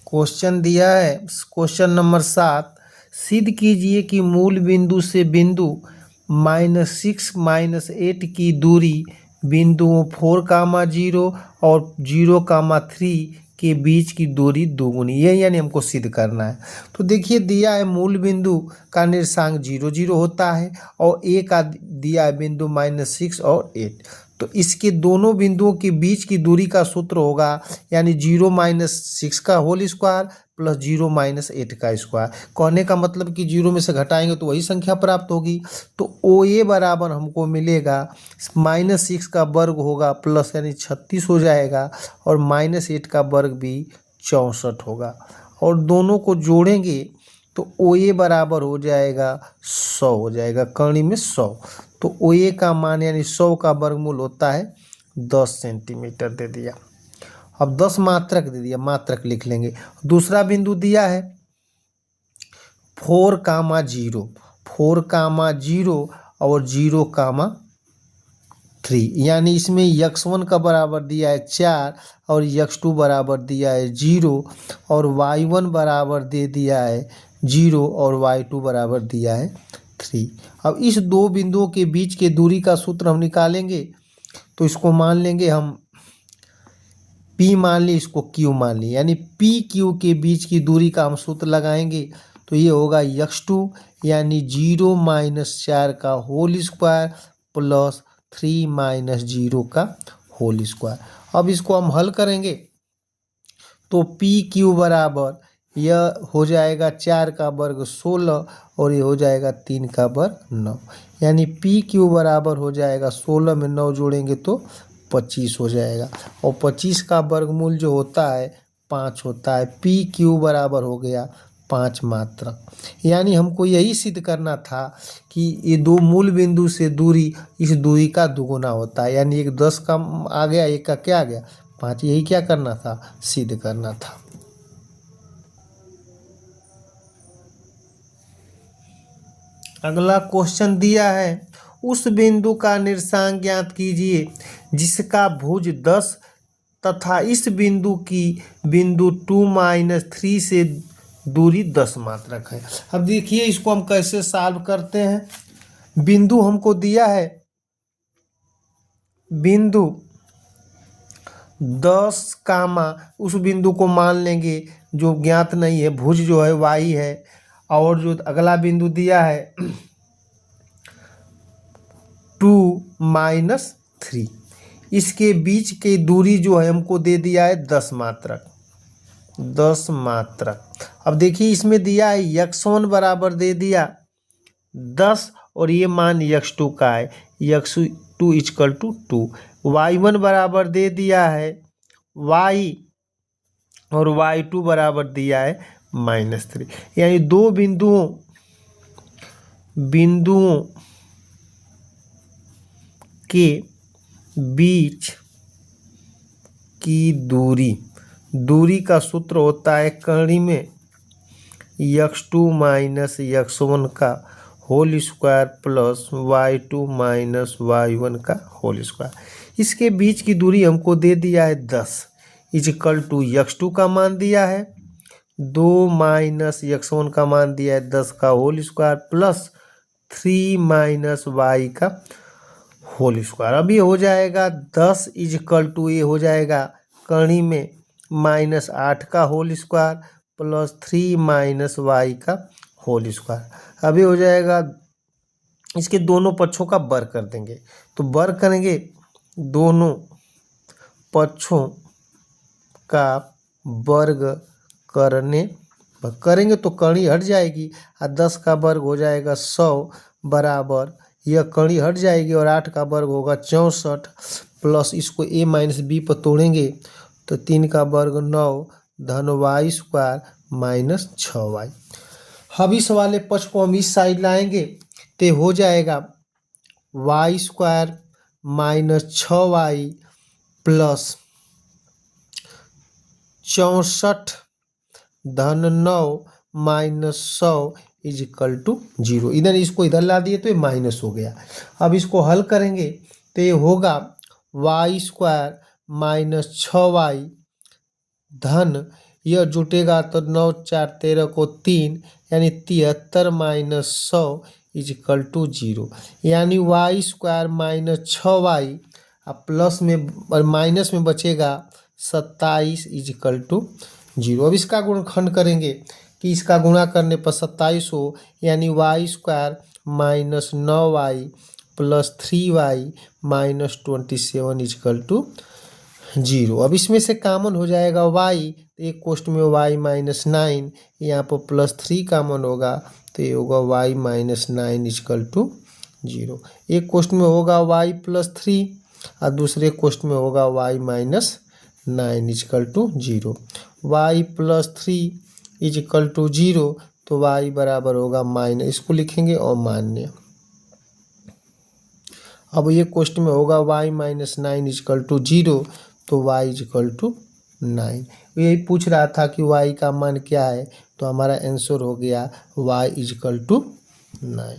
Question दिया है question number 7। सिद्ध कीजिए कि मूल बिंदु से बिंदु -6 -8 की दूरी बिंदुओं 4, 0 और 0, 3 के बीच की दूरी दोगुनी, ये यानी हमको सिद्ध करना है। तो देखिए दिया है मूल बिंदु का निर्देशांक 0, 0 होता है और ए का दिया है बिंदु -6 और 8। तो इसके दोनों बिंदुओं के बीच की दूरी का सूत्र होगा यानी 0 -6 का होल स्क्वायर प्लस 0 -8 का स्क्वायर। कहने का मतलब कि 0 में से घटाएंगे तो वही संख्या प्राप्त होगी। तो ओ ए बराबर हमको मिलेगा -6 का वर्ग होगा प्लस यानी 36 हो जाएगा और -8 का वर्ग भी 64 होगा और दोनों को जोड़ेंगे तो ओ ए बराबर हो जाएगा 100 हो जाएगा, कर्ण में 100। तो ओ ए का मान यानी 100 का वर्गमूल होता है 10 सेंटीमीटर दे दिया। अब 10 मात्रक दे दिया, मात्रक लिख लेंगे। दूसरा बिंदु दिया है 4, 0 4, 0 और 0, 3 यानी इसमें x1 का बराबर दिया है 4 और x2 बराबर दिया है 0 और y1 बराबर दे दिया है 0 और y2 बराबर दिया है 3। अब इस दो बिंदुओं के बीच के दूरी का सूत्र हम निकालेंगे तो इसको मान लेंगे हम P मान ली, इसको Q मान ली, यानी P Q के बीच की दूरी का हम सूत्र लगाएंगे तो ये होगा x2 यानी 0 -4 का होल स्क्वायर प्लस 3 -0 का होल स्क्वायर। अब इसको हम हल करेंगे तो पी क्यू बराबर यह हो जाएगा 4 का वर्ग 16 और ये हो जाएगा 3 का वर्ग 9, यानी पी क्यू बराबर हो जाएगा 16 में 9 जोड़ेंगे तो 25 हो जाएगा और 25 का वर्गमूल जो होता है 5 होता है। पी क्यू बराबर हो गया 5 मात्रक। यानी हमको यही सिद्ध करना था कि ये दो मूल बिंदु से दूरी इस दूरी का दुगुना होता है, यानी एक 10 का आ गया, एक का क्या आ गया 5। यही क्या करना था, सिद्ध करना था। अगला क्वेश्चन दिया है उस बिंदु का निर्देशांक ज्ञात कीजिए जिसका भुज 10 तथा इस बिंदु की बिंदु 2 - 3 से दूरी 10 मात्रक है। अब देखिए इसको हम कैसे सॉल्व करते हैं। बिंदु हमको दिया है बिंदु 10 कामा, उस बिंदु को मान लेंगे जो ज्ञात नहीं है, भुज जो है y है, और जो अगला बिंदु दिया है 2 - 3, इसके बीच की दूरी जो है हमको दे दिया है 10 मात्रक, 10 मात्रक। अब देखिए इसमें दिया है x1 बराबर दे दिया 10 और ये मान x2 का है, x2 = 2। y1 बराबर दे दिया है y और y2 बराबर दिया है -3, यानी दो बिंदुओं के बीच की दूरी का सूत्र होता है कर्ण में x2 - x1 का whole square plus y2 - y1 का होल स्क्वायर। इसके बीच की दूरी हमको दे दिया है 10 = x2 का मान दिया है 2 - x1 का मान दिया है 10 का होल स्क्वायर प्लस 3 - y का होल स्क्वायर। अब ये हो जाएगा 10 = ये हो जाएगा कर्ण में -8 का होल स्क्वायर प्लस 3 - y का होल स्क्वायर। अभी हो जाएगा, इसके दोनों पक्षों का वर्ग कर देंगे तो वर्ग करेंगे दोनों पक्षों का वर्ग करेंगे तो कर्ण हट जाएगी और 10 का वर्ग हो जाएगा 100 बराबर यह कर्ण हट जाएगी और 8 का वर्ग होगा 64 प्लस इसको a - b पर तोड़ेंगे तो 3 का वर्ग 9 धन y² - 6y। अब इस वाले पक्ष को हम इस साइड लाएंगे तो हो जाएगा y² - 6y प्लस 64 धन 9 -100 = 0। इधर इसको इधर ला दिए तो ये माइनस हो गया। अब इसको हल करेंगे तो ये होगा y² - 6y धन यह जुटेगा तो 9 4 13 को 3 यानी 73 माइनस 100 इजिकल टू 0, यानी वाई स्क्वायर माइनस 6y अब प्लस में और माइनस में बचेगा 27 इजिकल टू 0। अब इसका गुणनखंड करेंगे कि इसका गुणा करने पर 27 हो, यानी y square minus 9y plus 3y minus 27 equal to 0। अब इसमें से कॉमन हो जाएगा y, तो एक कोष्ट में y माइनस 9, यहाँ पर प्लस 3 कॉमन होगा तो ये होगा y माइनस 9 इजिकल टू 0। एक कोष्ट में होगा y प्लस 3 और दूसरे कोष्ट में होगा y minus 9 equal to 0। y plus 3 equal to 0 तो y बराबर होगा माइनस, इसको लिखेंगे अमान्य। अब ये क्वेश्चन में होगा y माइनस 9 इजिकल टू 0 तो y इजिकल टू 9। यही पूछ रहा था कि y का मान क्या है, तो हमारा आंसर हो गया y इजिकल टू 9।